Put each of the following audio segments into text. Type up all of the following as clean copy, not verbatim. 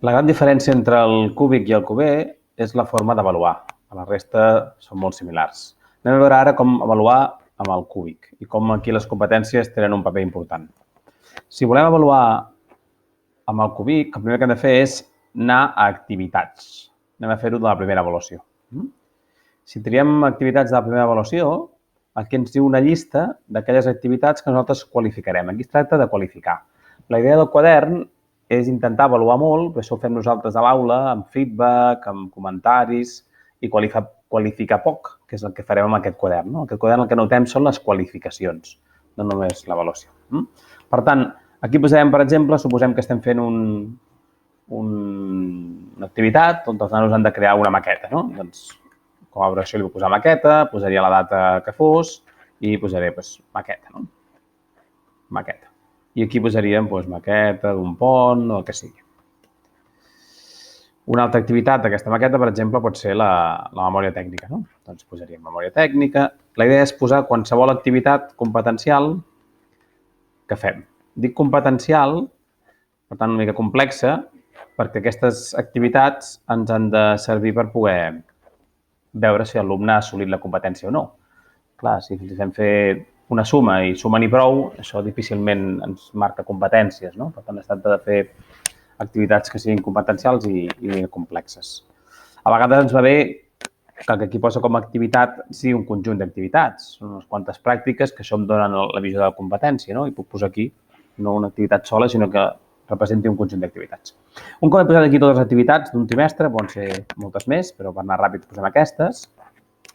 La gran diferència entre el cúbic i el cuber és la forma d'avaluar. A la resta són molt similars. Anem a veure ara com avaluar amb el cúbic i com aquí les competències tenen un paper important. Si volem avaluar amb el cúbic, el primer que hem de fer és anar a activitats. Anem a fer-ho de la primera avaluació. Si triem activitats de la primera avaluació, aquí ens diu una llista d'aquelles activitats que nosaltres qualificarem. Aquí es tracta de qualificar. La idea del quadern és intentar avaluar molt, però això ho fem nosaltres a l'aula, amb feedback, amb comentaris, i qualificar poc, que és el que farem amb aquest quadern. En aquest quadern el que notem són les qualificacions, no només l'avaluació. Per tant, aquí posarem, per exemple, suposem que estem fent una activitat on els nanos han de crear una maqueta. Doncs, com a avaluació li vull posar maqueta, posaria la data que fos i posaré maqueta. Maqueta. I aquí posaríem maqueta d'un pont o el que sigui. Una altra activitat d'aquesta maqueta, per exemple, pot ser la memòria tècnica. Doncs posaríem memòria tècnica. La idea és posar qualsevol activitat competencial que fem. Dic competencial, per tant, una mica complexa, perquè aquestes activitats ens han de servir per poder veure si l'alumne ha assolit la competència o no. Clar, si fem fer una suma i suma ni prou, això difícilment ens marca competències. Per tant, es tracta de fer activitats que siguin competencials i complexes. A vegades ens va bé que el que aquí posa com a activitat sigui un conjunt d'activitats. Són unes quantes pràctiques que això em donen la visió de la competència, i puc posar aquí no una activitat sola, sinó que representi un conjunt d'activitats. Un cop he posat aquí totes les activitats d'un trimestre, poden ser moltes més, però per anar ràpid posem aquestes.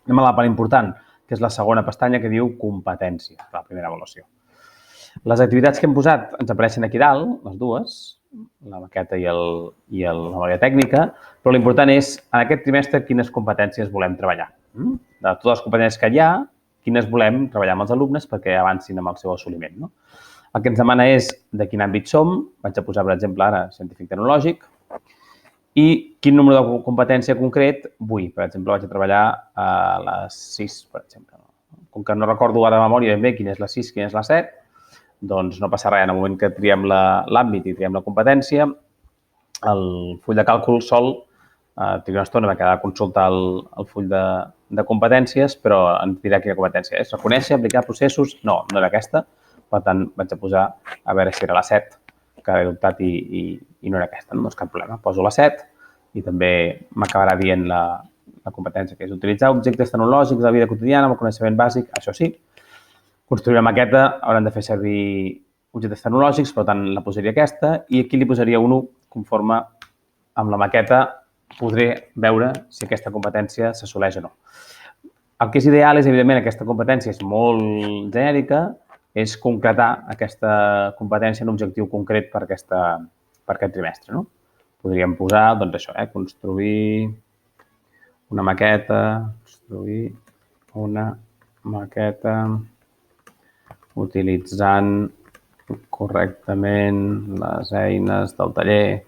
Anem a la part important, que és la segona pestanya que diu competència, la primera avaluació. Les activitats que hem posat ens apareixen aquí dalt, les dues, la maqueta i la memòria tècnica, però l'important és, en aquest trimestre, quines competències volem treballar. De totes les competències que hi ha, quines volem treballar amb els alumnes perquè avancin amb el seu assoliment. El que ens demana és de quin àmbit som, vaig a posar, per exemple, ara científic-tecnològic, i quin número de competència concret vull. Per exemple, vaig a treballar a les 6, per exemple. Com que no recordo ara de memòria ben bé quina és la 6, quina és la 7, doncs no passa res. En el moment que triem l'àmbit i triem la competència, el full de càlcul sol trigar una estona, va quedar a consultar el full de competències, però ens dirà quina competència és. Reconèixer, aplicar processos, no era aquesta. Per tant, vaig a posar a veure si era la 7, que he adoptat i no era aquesta. Doncs cap problema. Poso la 7 i també m'acabarà dient la competència, que és utilitzar objectes tecnològics de la vida quotidiana amb el coneixement bàsic, això sí. Construir una maqueta hauran de fer servir objectes tecnològics, per tant, la posaria aquesta, i aquí li posaria un 1 conforme amb la maqueta podré veure si aquesta competència s'assoleix o no. El que és ideal és, evidentment, aquesta competència és molt genèrica, és concretar aquesta competència en un objectiu concret per aquest trimestre. Podríem posar, doncs això, construir una maqueta utilitzant correctament les eines del taller,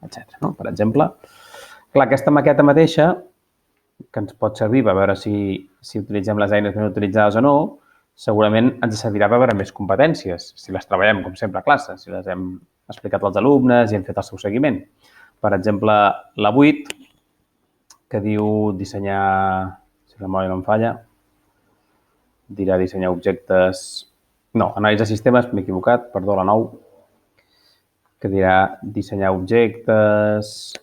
etc. Per exemple, clar, aquesta maqueta mateixa, que ens pot servir per veure si utilitzem les eines ben utilitzades o no, segurament ens servirà per veure més competències, si les treballem, com sempre, a classe, si les hem explicat als alumnes i hem fet el seu seguiment. Per exemple, la 8, que diu dissenyar, si la memòria no em falla, dirà dissenyar objectes... No, analitzar sistemes, m'he equivocat, perdó, la 9, que dirà dissenyar objectes,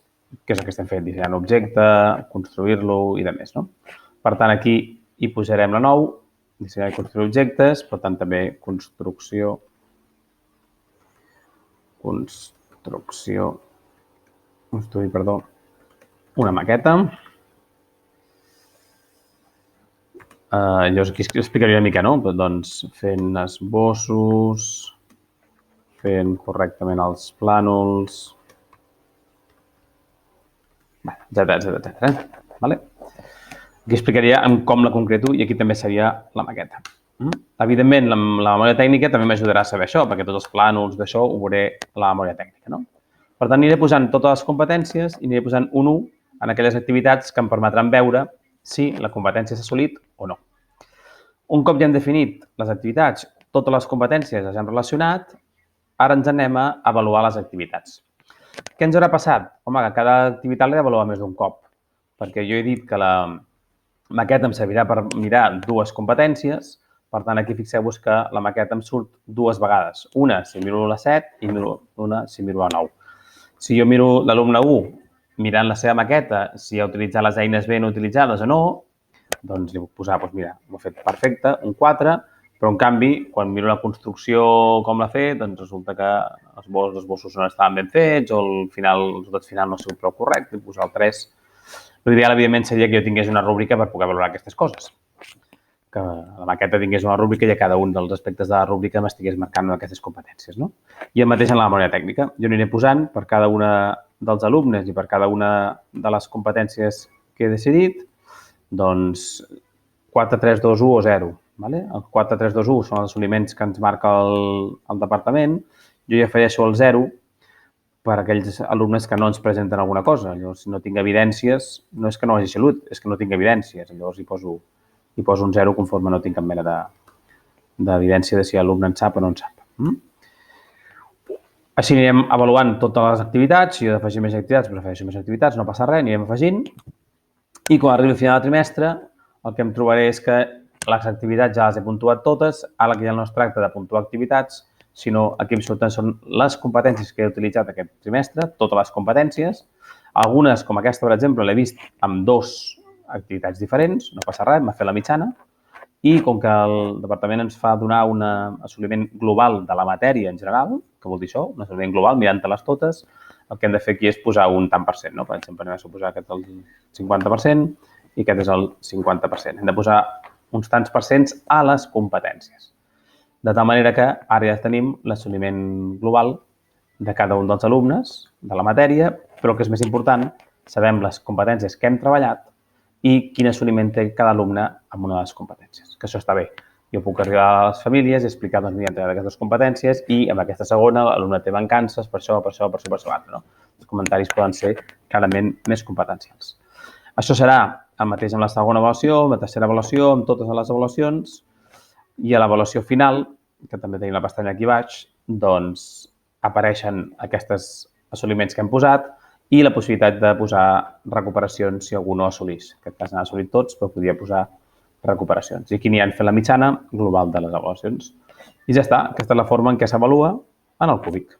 que és el que estem fent, dissenyar un objecte, construir-lo i de més. Per tant, aquí hi posarem la 9, dissenyar i construir objectes, per tant, també construir una maqueta. Llavors, aquí explicaria una mica, doncs, fent esbossos, fent correctament els plànols, etcètera. Aquí explicaria com la concreto i aquí també seria la maqueta. Evidentment, la memòria tècnica també m'ajudarà a saber això, perquè tots els plànols d'això ho veuré a la memòria tècnica. Per tant, aniré posant totes les competències i aniré posant un 1 en aquelles activitats que em permetran veure si la competència s'ha assolit o no. Un cop ja hem definit les activitats, totes les competències les hem relacionat, ara ens anem a avaluar les activitats. Què ens haurà passat? Home, que cada activitat l'he d'avaluar més d'un cop, perquè jo he dit que la maqueta em servirà per mirar dues competències, per tant, aquí fixeu-vos que la maqueta em surt dues vegades. Una si miro la 7 i una si miro la 9. Si jo miro l'alumne 1 mirant la seva maqueta, si ha utilitzat les eines ben utilitzades o no, doncs li puc posar, doncs mira, ho ha fet perfecte, un 4, però en canvi, quan miro la construcció com l'ha fet, doncs resulta que els esbossos no estaven ben fets o al final, el resultat final no ha sigut prou correcte, li posar el 3. L'ideal, evidentment, seria que jo tingués una rúbrica per poder valorar aquestes coses. Que la maqueta tingués una rúbrica i a cada un dels aspectes de la rúbrica m'estigués marcant aquestes competències. No? I el mateix en la memòria tècnica. Jo aniré posant per cada una dels alumnes i per cada una de les competències que he decidit, doncs 4, 3, 2, 1 o 0. Vale? El 4, 3, 2, 1 són els assoliments que ens marca el departament. Jo hi afegeixo el 0 per a aquells alumnes que no ens presenten alguna cosa. Llavors, si no tinc evidències, no és que no hagi salut, és que no tinc evidències. Llavors hi poso un 0 conforme no tinc cap mena d'evidència de si l'alumne en sap o no en sap. Així anirem avaluant totes les activitats. Si jo he d'afegir més activitats, però afegeixo més activitats, no passa res, anirem afegint. I quan arribi al final del trimestre, el que em trobaré és que les activitats ja les he puntuat totes, ara que ja no es tracta de puntuar activitats, sinó aquí em surten són les competències que he utilitzat aquest trimestre, totes les competències. Algunes, com aquesta, per exemple, l'he vist amb 2 activitats diferents, no passa res, m'ha fet la mitjana, i com que el departament ens fa donar un assoliment global de la matèria en general, que vol dir això, un assoliment global, mirant-te-les totes, el que hem de fer aquí és posar un tant per cent, no? Per exemple, anem a suposar aquest el 50% i aquest és el 50%. Hem de posar uns tants percents a les competències. De tal manera que ara ja tenim l'assoliment global de cada un dels alumnes de la matèria, però el que és més important, sabem les competències que hem treballat i quin assoliment té cada alumne amb una de les competències, que això està bé. Jo puc arribar a les famílies i explicar, doncs, mira, aquestes competències i amb aquesta segona l'alumne té mancances per això, altre. No? Els comentaris poden ser clarament més competencials. Això serà el mateix amb la segona avaluació, amb la tercera avaluació, amb totes les avaluacions i a l'avaluació final, que també tenim la pestanya aquí baix, doncs apareixen aquests assoliments que hem posat i la possibilitat de posar recuperacions si algú no assolís. En aquest cas n'ha assolit tots, però podria posar recuperacions. I aquí n'hi han fet la mitjana global de les avaluacions. I ja està, aquesta és la forma en què s'avalua en el cúbic.